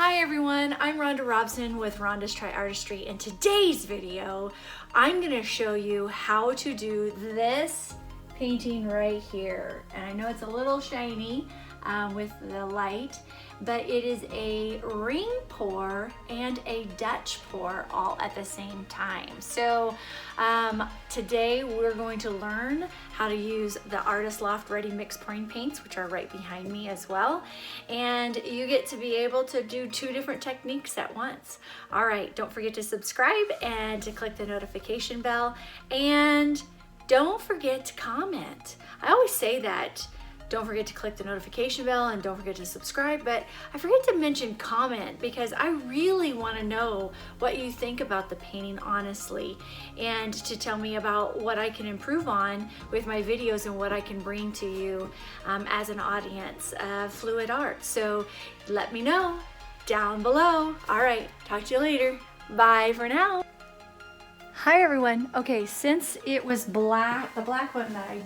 Hi everyone, I'm Rhonda Robson with Rhonda's Tri-RRR-tistry. In today's video, I'm going to show you how to do this painting right here. And I know it's a little shiny with the light, but it is a ring pour and a Dutch pour all at the same time. So today we're going to learn how to use the Artist Loft Ready Mix Pouring Paints, which are right behind me as well. And you get to be able to do two different techniques at once. All right, don't forget to subscribe and to click the notification bell. And don't forget to comment. I always say that. Don't forget to click the notification bell and don't forget to subscribe, but I forget to mention comment because I really want to know what you think about the painting honestly, and to tell me about what I can improve on with my videos and what I can bring to you as an audience of fluid art. So let me know down below. All right, talk to you later. Bye for now. Hi everyone. Okay, since it was black, the black one that I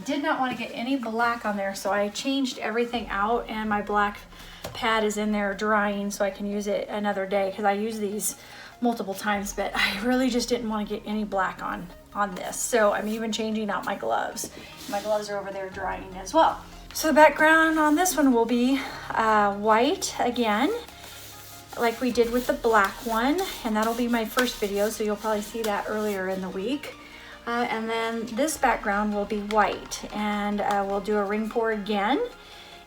did not want to get any black on there, so I changed everything out and my black pad is in there drying so I can use it another day, because I use these multiple times, but I really just didn't want to get any black on this. So I'm even changing out my gloves. My gloves are over there drying as well. So the background on this one will be white again, like we did with the black one, and that'll be my first video, so you'll probably see that earlier in the week. And then this background will be white, and we'll do a ring pour again,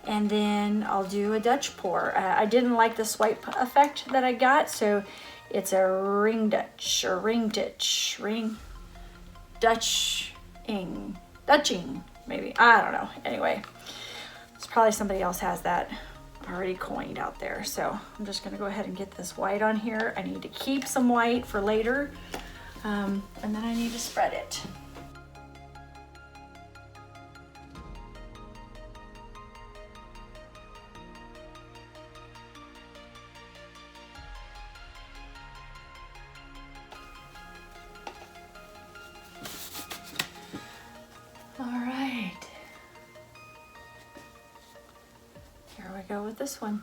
and then I'll do a Dutch pour. I didn't like the swipe effect that I got, so it's a ring Dutch, or ring ditch, ring Dutching, maybe, I don't know. Anyway, it's probably somebody else has that already coined out there. So I'm just gonna go ahead and get this white on here. I need to keep some white for later. And then I need to spread it. All right. Here we go with this one.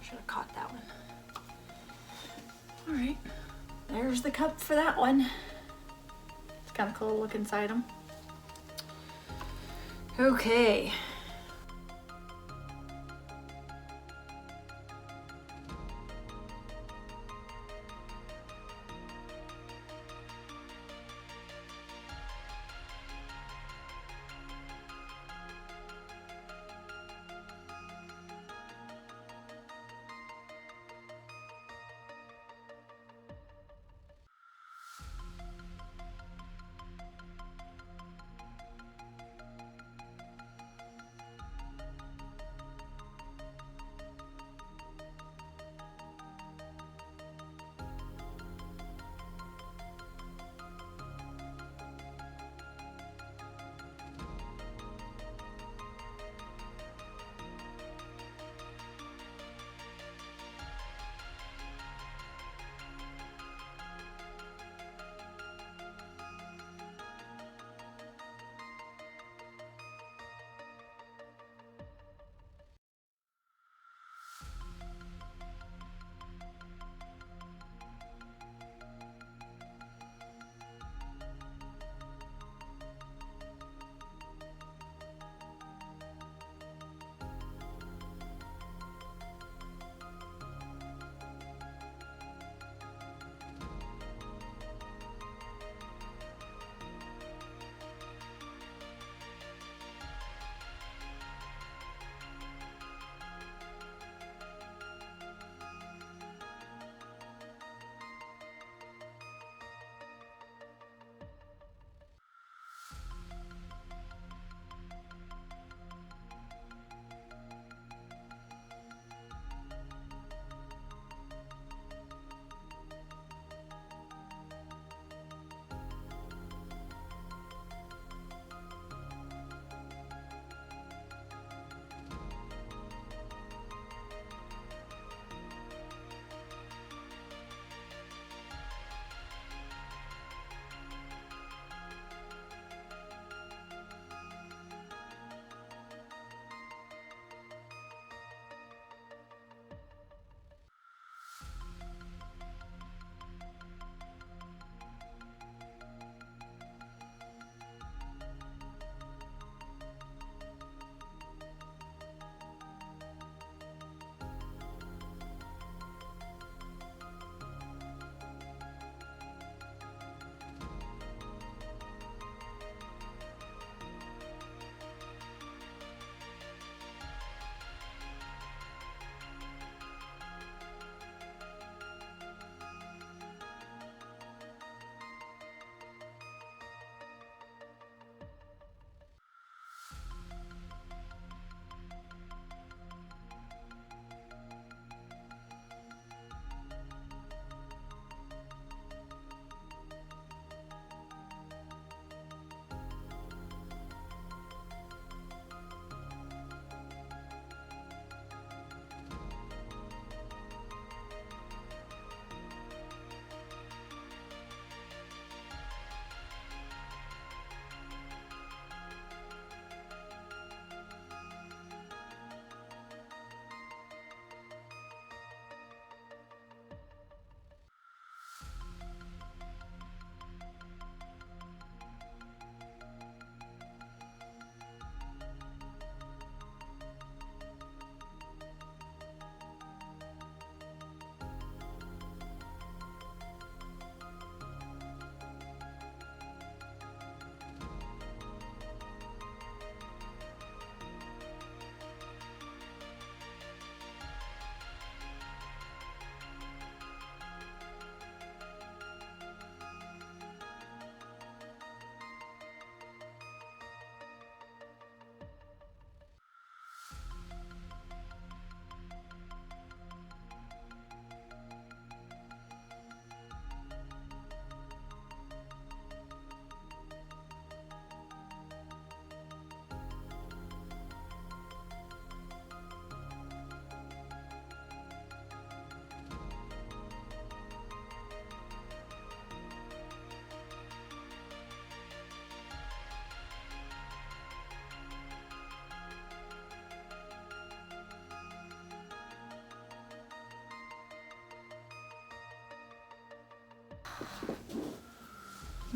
Should have caught that one. All right, there's the cup for that one. It's kind of cool to look inside them. Okay.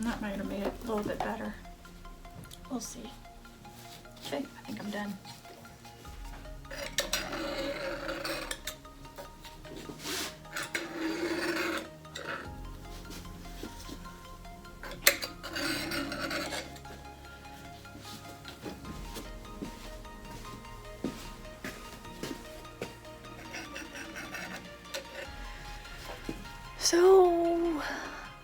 That might have made it a little bit better. We'll see. Okay, I think I'm done. So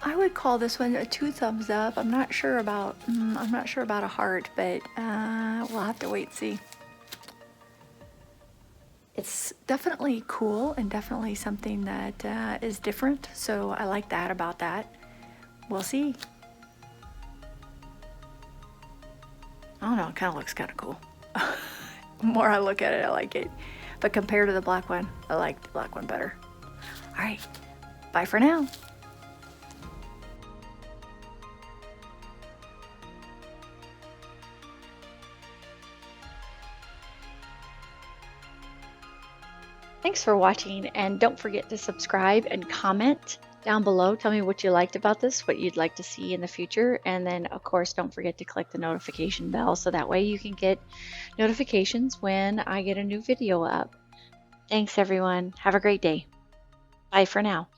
I would call this one a 2 thumbs up. I'm not sure about a heart, but we'll have to wait and see. It's definitely cool and definitely something that is different. So I like that about that. We'll see. I don't know, it kind of looks kind of cool. The more I look at it, I like it. But compared to the black one, I like the black one better. All right, bye for now. Thanks for watching, and don't forget to subscribe and comment down below. Tell me what you liked about this, what you'd like to see in the future, and then of course don't forget to click the notification bell so that way you can get notifications when I get a new video up. Thanks everyone. Have a great day. Bye for now.